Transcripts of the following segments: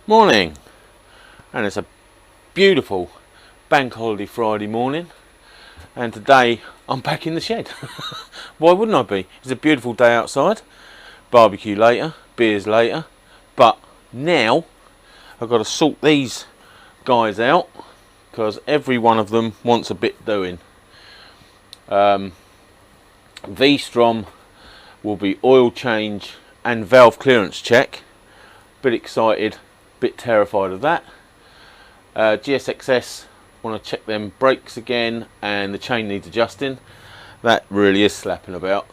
Morning, and it's a beautiful bank holiday Friday morning, and today I'm back in the shed. Why wouldn't I be? It's a beautiful day outside, barbecue later, beers later, but now I've got to sort these guys out because every one of them wants a bit doing. V-Strom will be oil change and valve clearance check. Bit excited, bit terrified of that. GSXS, want to check them brakes again, and the chain needs adjusting. That really is slapping about,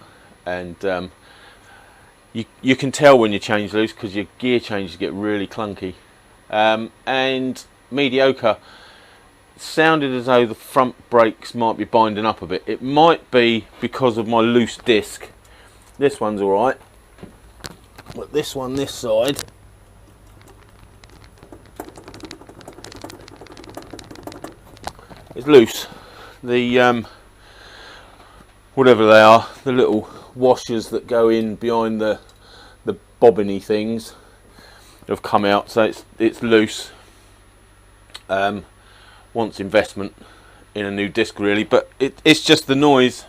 and you can tell when you change loose because your gear changes get really clunky. And mediocre, sounded as though the front brakes might be binding up a bit. It might be because of my loose disc. This one's alright, but this one this side is loose. The whatever they are, the little washers that go in behind the bobbiny things have come out, so it's loose. Wants investment in a new disc really, but it's just the noise.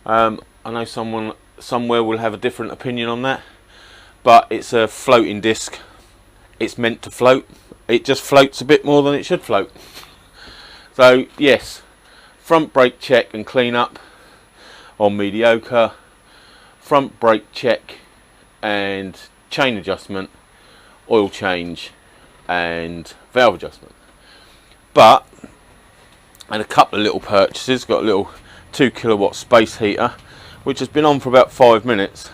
I know someone somewhere will have a different opinion on that, but it's a floating disc. It's meant to float. It just floats a bit more than it should float. So yes, front brake check and clean up on mediocre, front brake check and chain adjustment, oil change and valve adjustment. But and a couple of little purchases. Got a little 2 kilowatt space heater which has been on for about 5 minutes,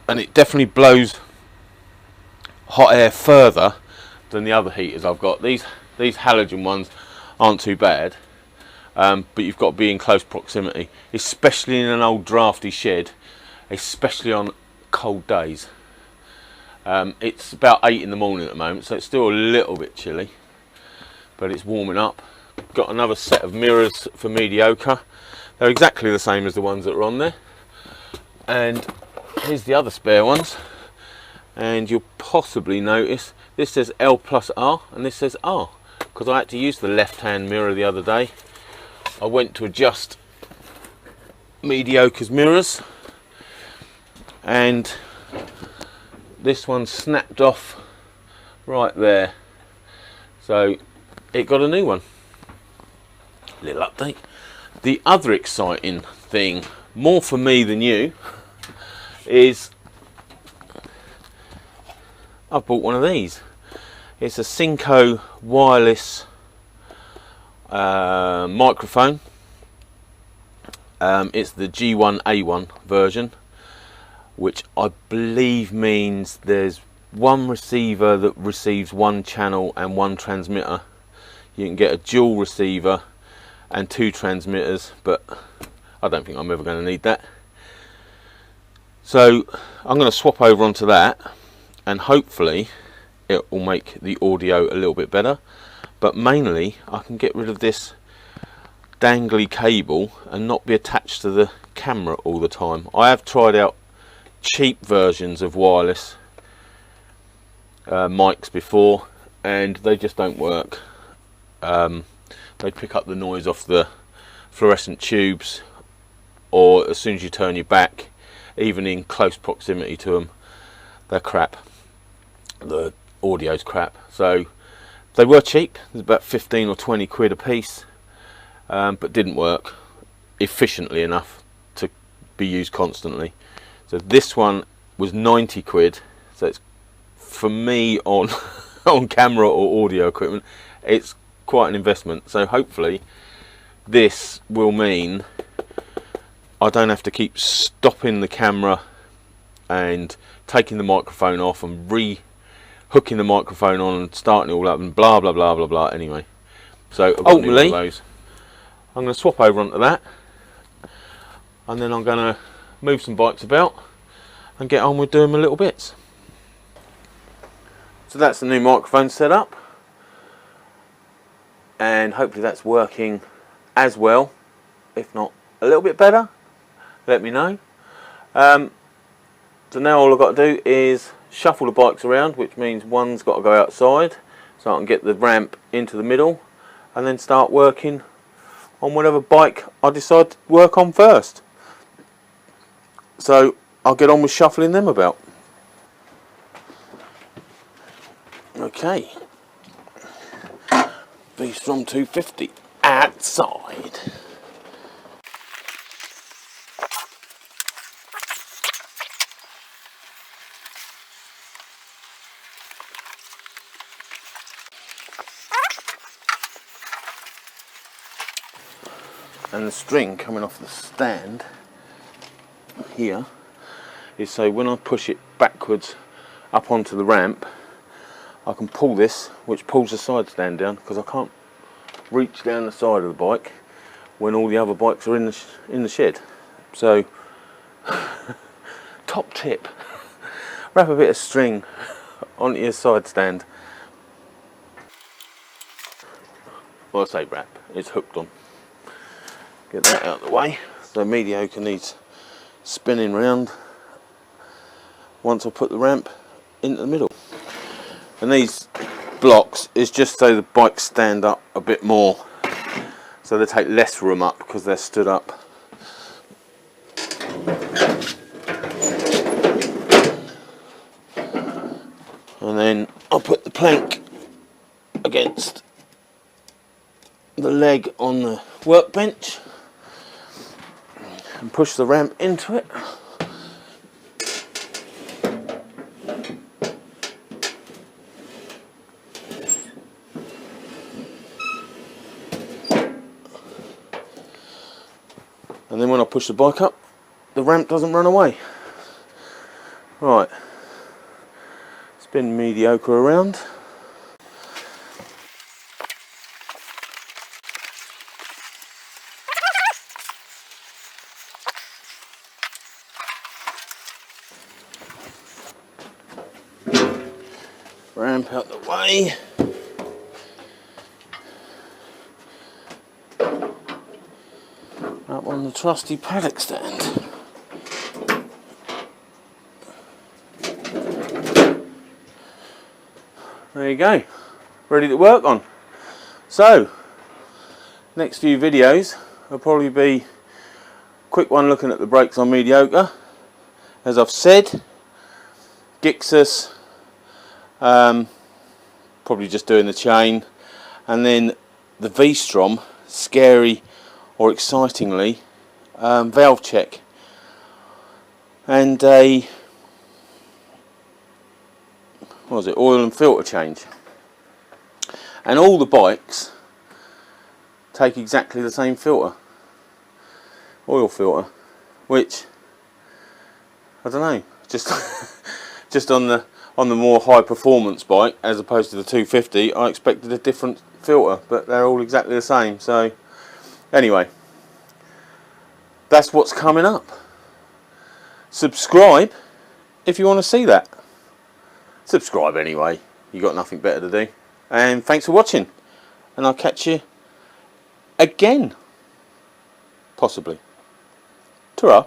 and it definitely blows hot air further than the other heaters I've got. These halogen ones aren't too bad, but you've got to be in close proximity, especially in an old drafty shed, especially on cold days. It's about 8 in the morning at the moment, so it's still a little bit chilly, but it's warming up. Got another set of mirrors for mediocre. They're exactly the same as the ones that are on there, and here's the other spare ones. And you'll possibly notice this says L plus R and this says R, because I had to use the left hand mirror the other day. I went to adjust mediocre's mirrors and this one snapped off right there, so it got a new one. Little update. The other exciting thing, more for me than you, is I've bought one of these. It's a Synco wireless microphone. It's the G1A1 version, which I believe means there's one receiver that receives one channel and one transmitter. You can get a dual receiver and 2 transmitters, but I don't think I'm ever going to need that. So I'm going to swap over onto that, and hopefully it will make the audio a little bit better, but mainly I can get rid of this dangly cable and not be attached to the camera all the time. I have tried out cheap versions of wireless mics before, and they just don't work. They pick up the noise off the fluorescent tubes, or as soon as you turn your back, even in close proximity to them, they're crap. The audio's crap. So they were cheap. It was about 15 or 20 quid a piece, but didn't work efficiently enough to be used constantly. So this one was 90 quid. So it's, for me, on on camera or audio equipment, it's quite an investment. So hopefully this will mean I don't have to keep stopping the camera and taking the microphone off and hooking the microphone on and starting it all up and blah blah blah blah blah. Anyway, so ultimately those, I'm going to swap over onto that, and then I'm going to move some bikes about and get on with doing my little bits. So that's the new microphone set up, and hopefully that's working as well, if not a little bit better. Let me know. So now all I've got to do is shuffle the bikes around, which means one's got to go outside so I can get the ramp into the middle, and then start working on whatever bike I decide to work on first. So I'll get on with shuffling them about. Okay, V-Strom 250 outside. And the string coming off the stand here is so when I push it backwards up onto the ramp, I can pull this, which pulls the side stand down, because I can't reach down the side of the bike when all the other bikes are in the shed. So top tip, wrap a bit of string onto your side stand. Well, I say wrap, it's hooked on. Get that out of the way. So mediocre needs spinning round once I put the ramp into the middle. And these blocks is just so the bikes stand up a bit more, so they take less room up because they're stood up. And then I'll put the plank against the leg on the workbench and push the ramp into it. And then when I push the bike up, the ramp doesn't run away. Right, spin mediocre around. Ramp out the way. Up on the trusty paddock stand. There you go, ready to work on. So, next few videos will probably be a quick one looking at the brakes on mediocre. As I've said, Gixxus, probably just doing the chain, and then the V-Strom, scary or excitingly, valve check, and a what was it, oil and filter change. And all the bikes take exactly the same filter, oil filter, which I don't know, just just on the more high performance bike as opposed to the 250, I expected a different filter, but they're all exactly the same. So anyway, that's what's coming up. Subscribe if you want to see that. Subscribe anyway, you got nothing better to do. And thanks for watching, and I'll catch you again, possibly. Ta-ra.